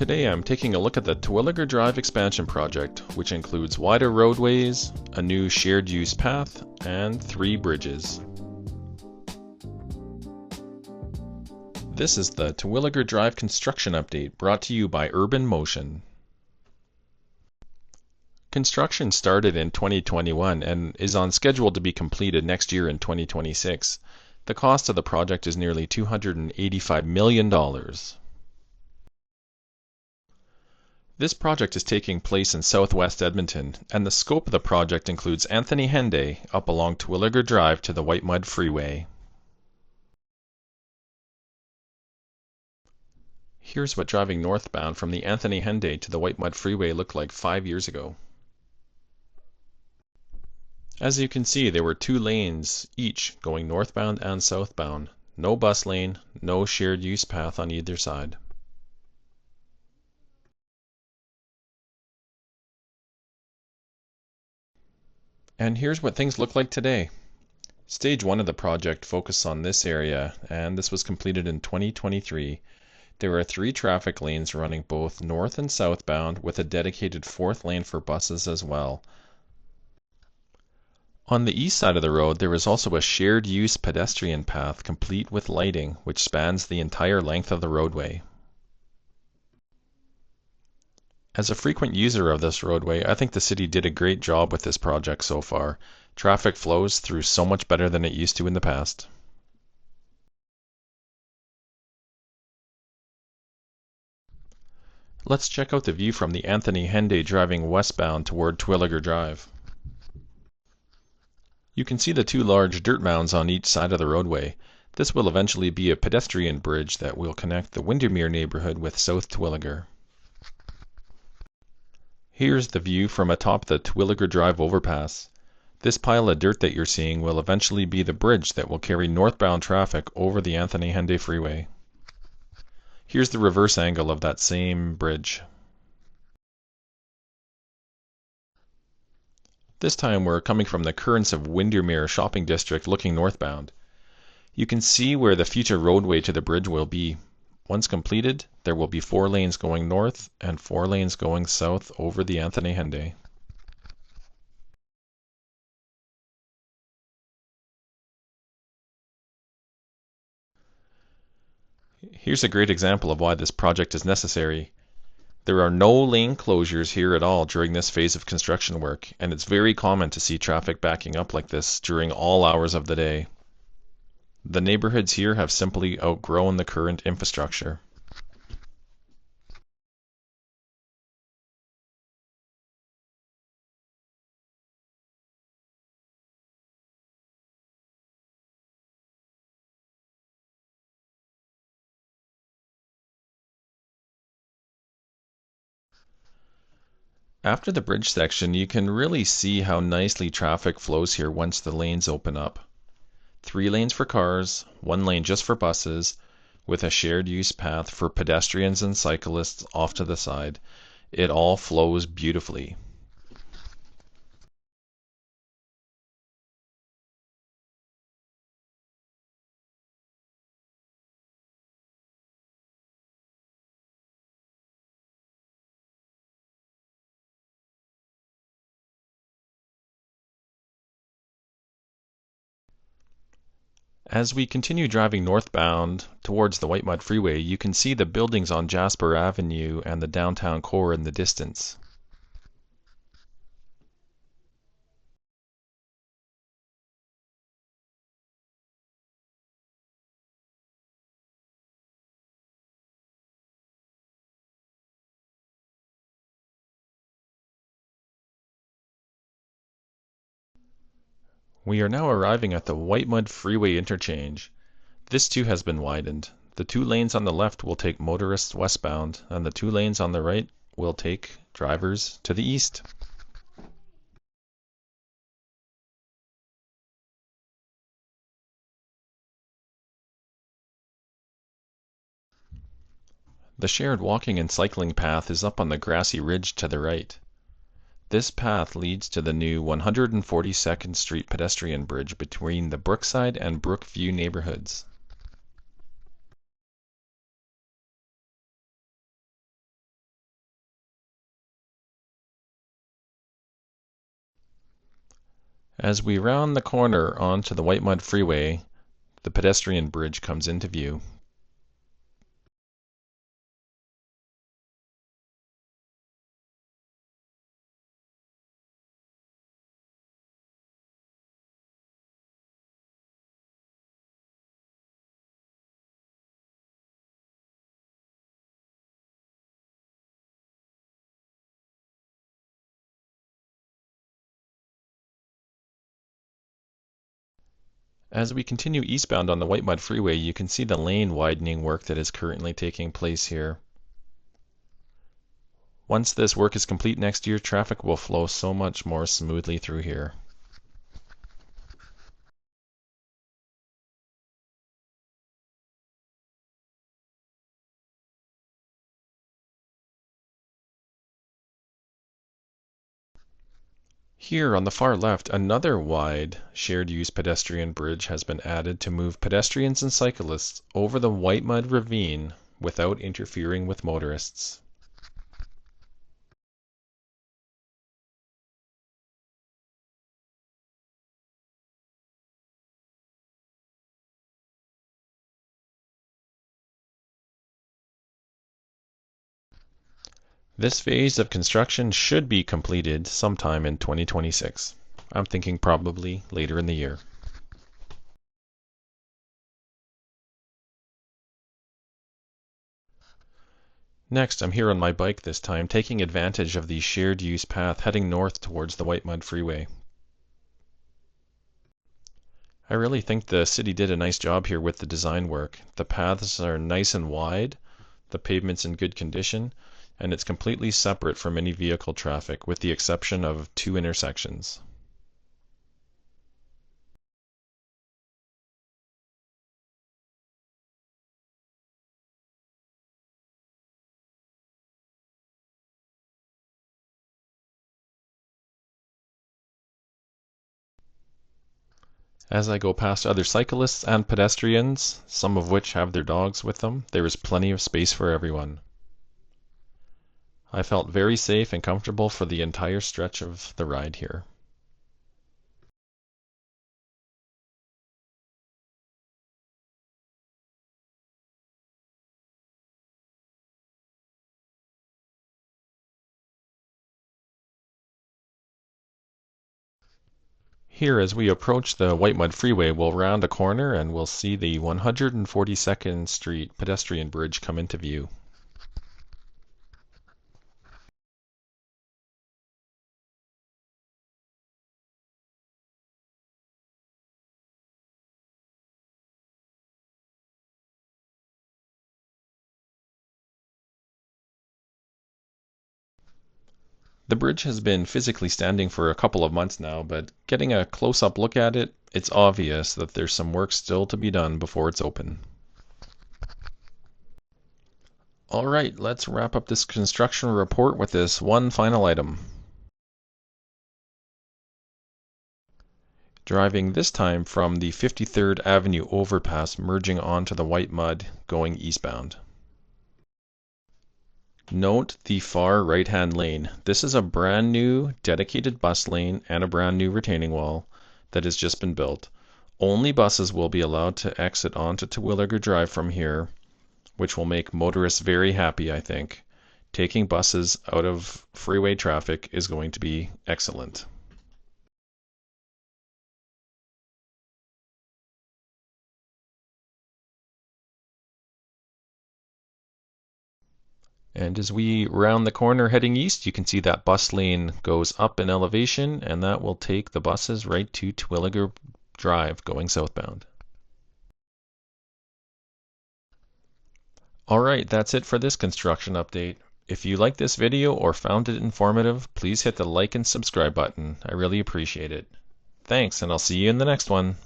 Today I'm taking a look at the Terwillegar Drive Expansion project, which includes wider roadways, a new shared use path, and 3 bridges. This is the Terwillegar Drive construction update brought to you by Urban Motion. Construction started in 2021 and is on schedule to be completed next year in 2026. The cost of the project is nearly $285 million. This project is taking place in southwest Edmonton, and the scope of the project includes Henday up along Terwillegar Drive to the Whitemud Freeway. Here's what driving northbound from the Henday to the Whitemud Freeway looked like 5 years ago. As you can see, there were 2 lanes each going northbound and southbound. No bus lane, no shared use path on either side. And here's what things look like today. Stage 1 of the project focused on this area, and this was completed in 2023. There are 3 traffic lanes running both north and southbound, with a dedicated 4th lane for buses as well. On the east side of the road, there is also a shared use pedestrian path complete with lighting, which spans the entire length of the roadway. As a frequent user of this roadway, I think the city did a great job with this project so far. Traffic flows through so much better than it used to in the past. Let's check out the view from the Henday driving westbound toward Terwillegar Drive. You can see the 2 large dirt mounds on each side of the roadway. This will eventually be a pedestrian bridge that will connect the Windermere neighborhood with South Terwillegar. Here's the view from atop the Terwillegar Drive overpass. This pile of dirt that you're seeing will eventually be the bridge that will carry northbound traffic over the Henday Freeway. Here's the reverse angle of that same bridge. This time we're coming from the Currents of Windermere shopping district looking northbound. You can see where the future roadway to the bridge will be. Once completed, there will be 4 lanes going north and 4 lanes going south over the Henday. Here's a great example of why this project is necessary. There are no lane closures here at all during this phase of construction work, and it's very common to see traffic backing up like this during all hours of the day. The neighborhoods here have simply outgrown the current infrastructure. After the bridge section, you can really see how nicely traffic flows here once the lanes open up. 3 lanes for cars, 1 lane just for buses, with a shared use path for pedestrians and cyclists off to the side. It all flows beautifully. As we continue driving northbound towards the Whitemud Freeway, you can see the buildings on Jasper Avenue and the downtown core in the distance. We are now arriving at the Whitemud Freeway interchange. This too has been widened. The 2 lanes on the left will take motorists westbound, and the 2 lanes on the right will take drivers to the east. The shared walking and cycling path is up on the grassy ridge to the right. This path leads to the new 142nd Street Pedestrian Bridge between the Brookside and Brookview neighborhoods. As we round the corner onto the Whitemud Freeway, the pedestrian bridge comes into view. As we continue eastbound on the Whitemud Freeway, you can see the lane widening work that is currently taking place here. Once this work is complete next year, traffic will flow so much more smoothly through here. Here on the far left, another wide shared-use pedestrian bridge has been added to move pedestrians and cyclists over the Whitemud Ravine without interfering with motorists. This phase of construction should be completed sometime in 2026. I'm thinking probably later in the year. Next, I'm here on my bike this time, taking advantage of the shared use path heading north towards the Whitemud Freeway. I really think the city did a nice job here with the design work. The paths are nice and wide, the pavement's in good condition, and it's completely separate from any vehicle traffic with the exception of 2 intersections. As I go past other cyclists and pedestrians, some of which have their dogs with them, there is plenty of space for everyone. I felt very safe and comfortable for the entire stretch of the ride here. Here, as we approach the Whitemud Freeway, we'll round a corner and we'll see the 142nd Street Pedestrian Bridge come into view. The bridge has been physically standing for a couple of months now, but getting a close-up look at it, it's obvious that there's some work still to be done before it's open. Alright, let's wrap up this construction report with this one final item. Driving this time from the 53rd Avenue overpass merging onto the Whitemud going eastbound. Note the far right-hand lane. This is a brand new dedicated bus lane and a brand new retaining wall that has just been built. Only buses will be allowed to exit onto Terwillegar Drive from here, which will make motorists very happy, I think. Taking buses out of freeway traffic is going to be excellent. And as we round the corner heading east, you can see that bus lane goes up in elevation, and that will take the buses right to Terwillegar Drive going southbound. Alright, that's it for this construction update. If you liked this video or found it informative, please hit the like and subscribe button. I really appreciate it. Thanks, and I'll see you in the next one.